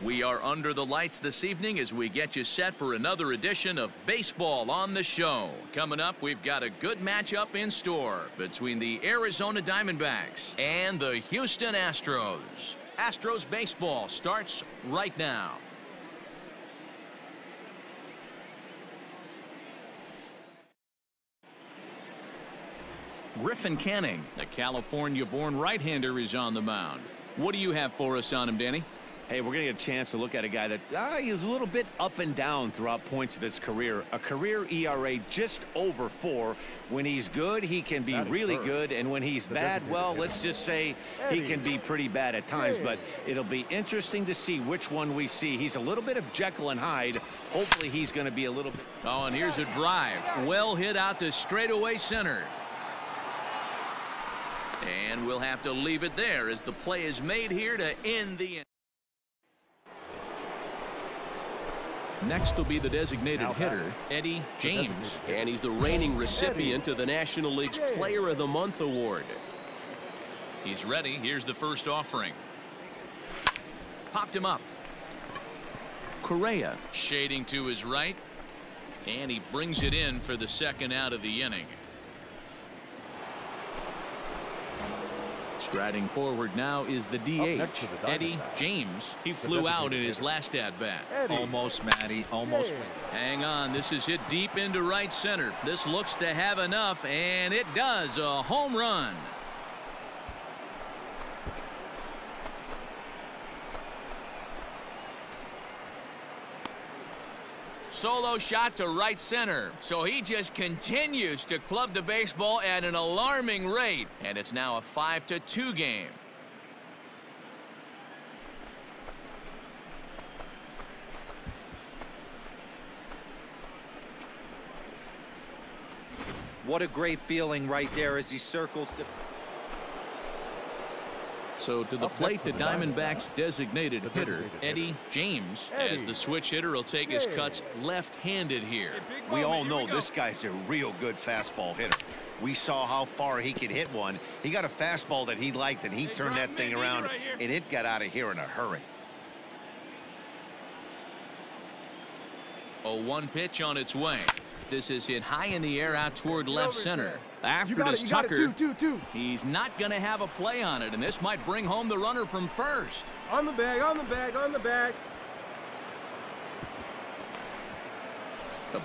We are under the lights this evening as we get you set for another edition of Baseball on the Show. Coming up, we've got a good matchup in store between the Arizona Diamondbacks and the Houston Astros. Astros baseball starts right now. Griffin Canning, the California-born right-hander, is on the mound. What do you have for us on him, Danny? Hey, we're going to get a chance to look at a guy that he's a little bit up and down throughout points of his career. A career ERA just over 4. When he's good, he can be really good. And when he's bad, well, let's just say he can be pretty bad at times. But it'll be interesting to see which one we see. He's a little bit of Jekyll and Hyde. Hopefully he's going to be a little bit. Oh, and here's a drive. Well hit out to straightaway center. And we'll have to leave it there as the play is made here to end the inning. Next will be the designated hitter, Eddie James, and he's the reigning recipient of the National League's Player of the Month award. He's ready. Here's the first offering. Popped him up. Correa shading to his right, and he brings it in for the second out of the inning. Striding forward now is the DH, Eddie James. He flew out in his last at-bat. Almost, Matty. Almost. Hang on. This is hit deep into right center. This looks to have enough, and it does. A home run. Solo shot to right center. So he just continues to club the baseball at an alarming rate. And it's now a 5-2 game. What a great feeling right there as he circles the... So to the plate, the Diamondbacks designated hitter, Eddie James, as the switch hitter will take his cuts left-handed here. We all know this guy's a real good fastball hitter. We saw how far he could hit one. He got a fastball that he liked, and he turned that thing around, and it got out of here in a hurry. A 1 pitch on its way. This is hit high in the air out toward left center. After this, Tucker, he's not going to have a play on it, and this might bring home the runner from first. On the bag, on the bag, on the bag.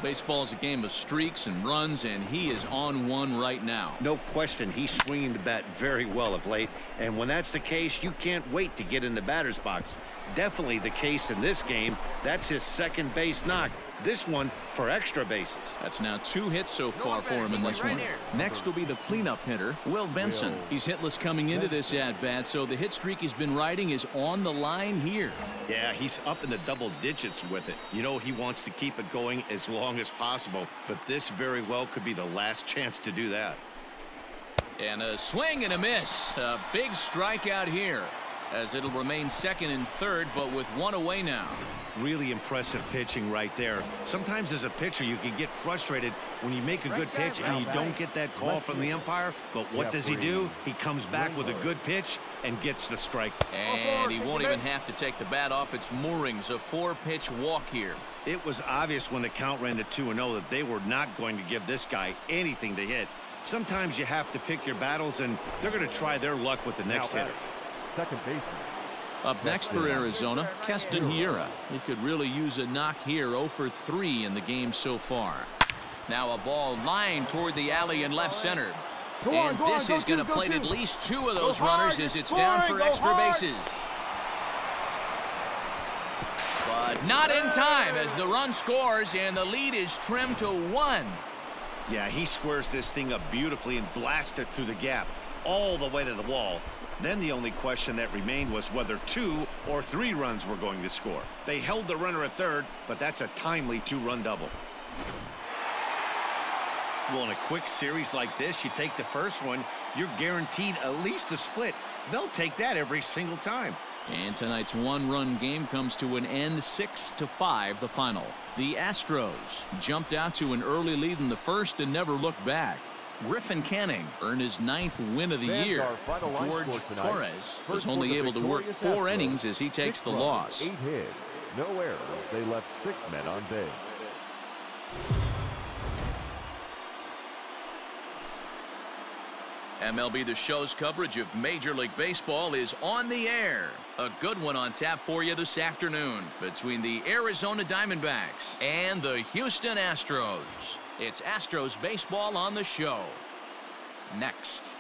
Baseball is a game of streaks and runs, and he is on one right now. No question, he's swinging the bat very well of late, and when that's the case, you can't wait to get in the batter's box. Definitely the case in this game. That's his second base knock. This one for extra bases. That's now 2 hits so far for him in this one. Next will be the cleanup hitter, Will Benson. He's hitless coming into this at-bat, so the hit streak he's been riding is on the line here. Yeah, he's up in the double digits with it. You know, he wants to keep it going as long as possible, but this very well could be the last chance to do that. And a swing and a miss. A big strikeout here, as it'll remain second and third, but with 1 away now. Really impressive pitching right there. Sometimes as a pitcher you can get frustrated when you make a good pitch and you don't get that call from the umpire, but what does he do? He comes back with a good pitch and gets the strike. And he won't even have to take the bat off its moorings. A 4-pitch walk here. It was obvious when the count ran to 2-0 that they were not going to give this guy anything to hit. Sometimes you have to pick your battles, and they're going to try their luck with the next hitter. Second baseman. Up next for Arizona, Castanera. He could really use a knock here. 0 for 3 in the game so far. Now a ball lined toward the alley in left center. And this is going to plate at least 2 of those runners as it's down for extra bases. But not in time as the run scores and the lead is trimmed to 1. Yeah, he squares this thing up beautifully and blasts it through the gap all the way to the wall. Then the only question that remained was whether 2 or 3 runs were going to score. They held the runner at third, but that's a timely 2-run double. Well, in a quick series like this, you take the first one, you're guaranteed at least a split. They'll take that every single time. And tonight's 1-run game comes to an end, 6-5 the final. The Astros jumped out to an early lead in the first and never looked back. Griffin Canning earned his 9th win of the year. George Torres was only able to work 4 innings as he takes the loss. 8 hits, no errors. They left 6 men on base. MLB The Show's coverage of Major League Baseball is on the air. A good one on tap for you this afternoon between the Arizona Diamondbacks and the Houston Astros. It's Astros baseball on the show. Next.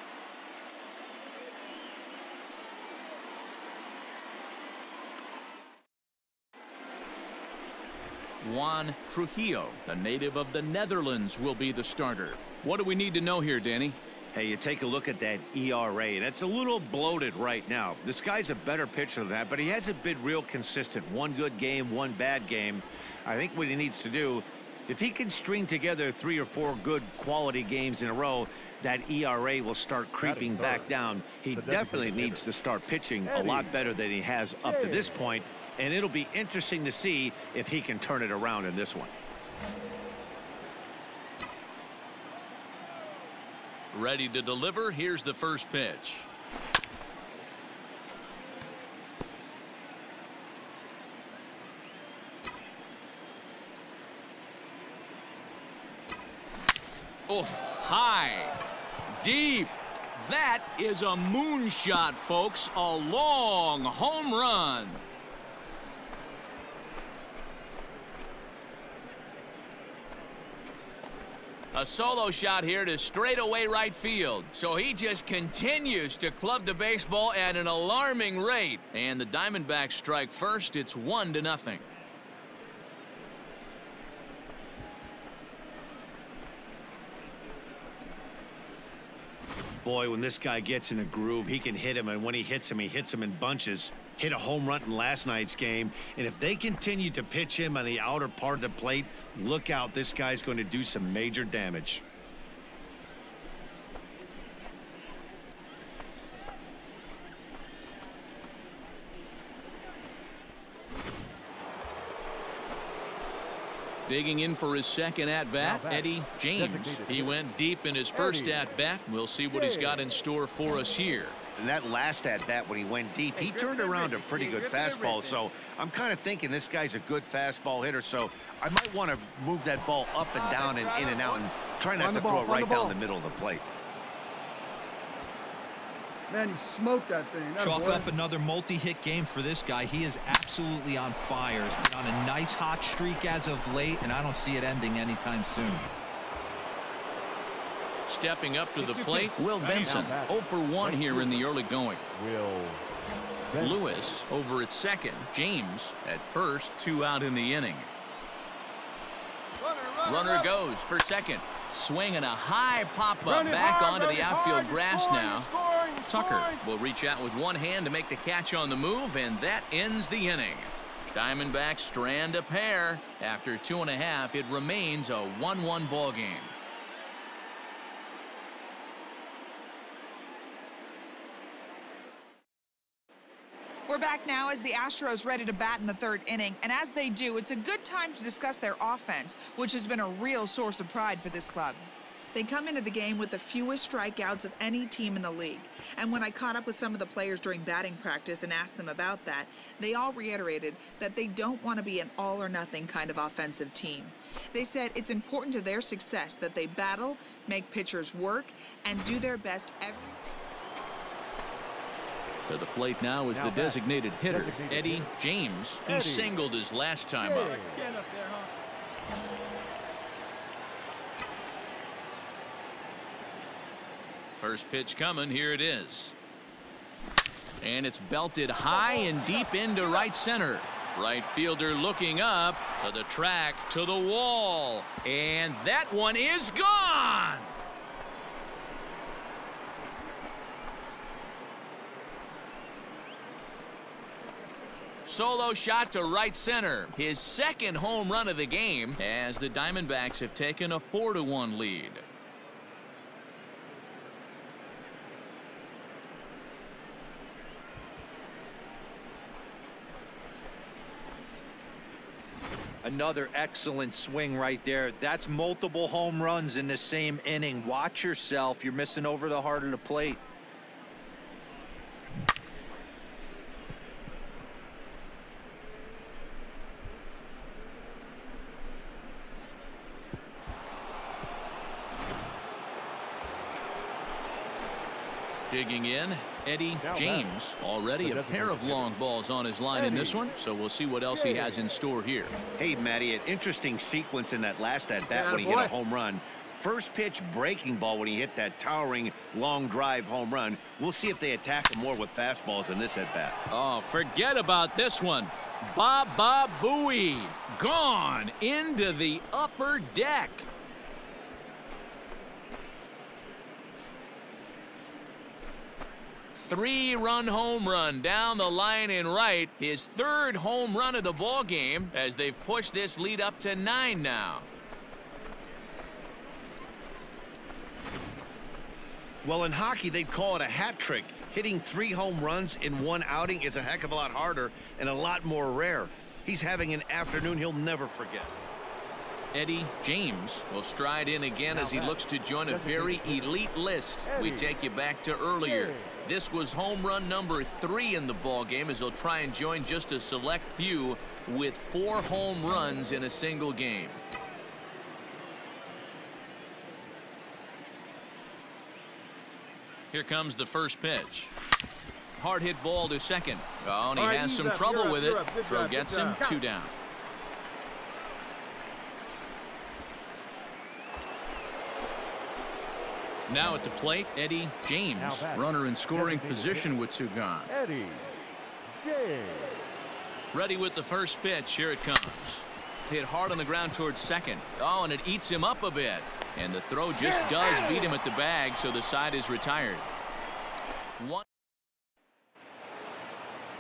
Juan Trujillo, a native of the Netherlands, will be the starter. What do we need to know here, Danny? Hey, you take a look at that ERA, and it's a little bloated right now. This guy's a better pitcher than that, but he hasn't been real consistent. 1 good game, 1 bad game. I think what he needs to do, if he can string together 3 or 4 good quality games in a row, that ERA will start creeping back down. He definitely needs to start pitching a lot better than he has up to this point, and it'll be interesting to see if he can turn it around in this one. Ready to deliver. Here's the first pitch. Oh, high, deep. That is a moonshot, folks. A long home run. A solo shot here to straightaway right field. So he just continues to club the baseball at an alarming rate. And the Diamondbacks strike first. It's 1-0. Boy, when this guy gets in a groove, he can hit him, and when he hits him in bunches. Hit a home run in last night's game, and if they continue to pitch him on the outer part of the plate, look out, this guy's going to do some major damage. Digging in for his second at-bat, Eddie James. He went deep in his first at-bat. We'll see what he's got in store for us here. And that last at-bat when he went deep, he turned around a pretty good fastball. So I'm kind of thinking this guy's a good fastball hitter. So I might want to move that ball up and down and in and out and try not to throw it right down the middle of the plate. Man, he smoked that thing. Chalk up another multi-hit game for this guy. He is absolutely on fire. He's been on a nice hot streak as of late, and I don't see it ending anytime soon. Stepping up to the plate, Will Benson. 0 for 1 here in the early going. Lewis over at second. James at first. 2 out in the inning. Runner goes for second. Swinging a high pop-up back onto the outfield grass now. Tucker will reach out with one hand to make the catch on the move, and that ends the inning. Diamondbacks strand a pair. After 2.5, it remains a 1-1 ball game. We're back now as the Astros ready to bat in the 3rd inning, and as they do, it's a good time to discuss their offense, which has been a real source of pride for this club. They come into the game with the fewest strikeouts of any team in the league, and when I caught up with some of the players during batting practice and asked them about that, they all reiterated that they don't want to be an all-or-nothing kind of offensive team. They said it's important to their success that they battle, make pitchers work, and do their best every To the plate now is the designated hitter, Eddie James, who singled his last time up. First pitch coming. Here it is. And it's belted high and deep into right center. Right fielder looking up to the track, to the wall. And that one is gone. Solo shot to right center. His second home run of the game as the Diamondbacks have taken a 4-1 lead. Another excellent swing right there. That's multiple home runs in the same inning. Watch yourself. You're missing over the heart of the plate. Digging in, Eddie James. Already a pair of long balls on his line in this one, so we'll see what else he has in store here. Hey, Matty, an interesting sequence in that last at-bat when he hit a home run. First pitch breaking ball when he hit that towering long drive home run. We'll see if they attack him more with fastballs in this at-bat. Oh, forget about this one. Baba Booey. Gone into the upper deck. Three-run home run down the line in right. His third home run of the ball game as they've pushed this lead up to 9 now. Well, in hockey, they'd call it a hat trick. Hitting 3 home runs in one outing is a heck of a lot harder and a lot more rare. He's having an afternoon he'll never forget. Eddie James will stride in again as he looks to join a very elite list. We take you back to earlier. This was home run number 3 in the ball game as he'll try and join just a select few with 4 home runs in a single game. Here comes the first pitch. Hard hit ball to second. Oh, and he has some trouble with it. Throw gets him 2 down. Now at the plate, Eddie James. Runner in scoring position with 2 gone. Eddie James. Ready with the first pitch. Here it comes. Hit hard on the ground towards second. Oh, and it eats him up a bit. And the throw just does beat him at the bag, so the side is retired.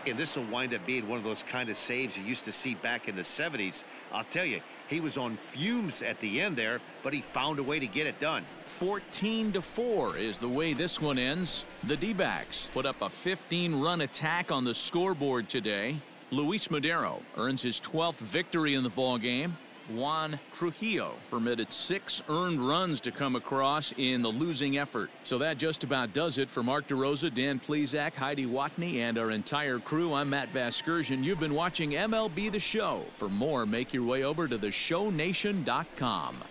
And this will wind up being one of those kind of saves you used to see back in the 70s. I'll tell you, he was on fumes at the end there, but he found a way to get it done. 14-4 is the way this one ends. The D-backs put up a 15-run attack on the scoreboard today. Luis Madero earns his 12th victory in the ball game. Juan Trujillo permitted 6 earned runs to come across in the losing effort. So that just about does it for Mark DeRosa, Dan Plesac, Heidi Watney, and our entire crew. I'm Matt Vasgersian. You've been watching MLB The Show. For more, make your way over to theshownation.com.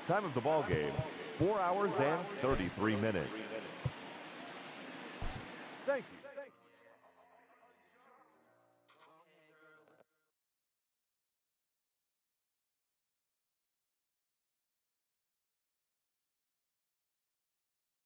Time of the ball game, 4 hours and 33 minutes. Thank you.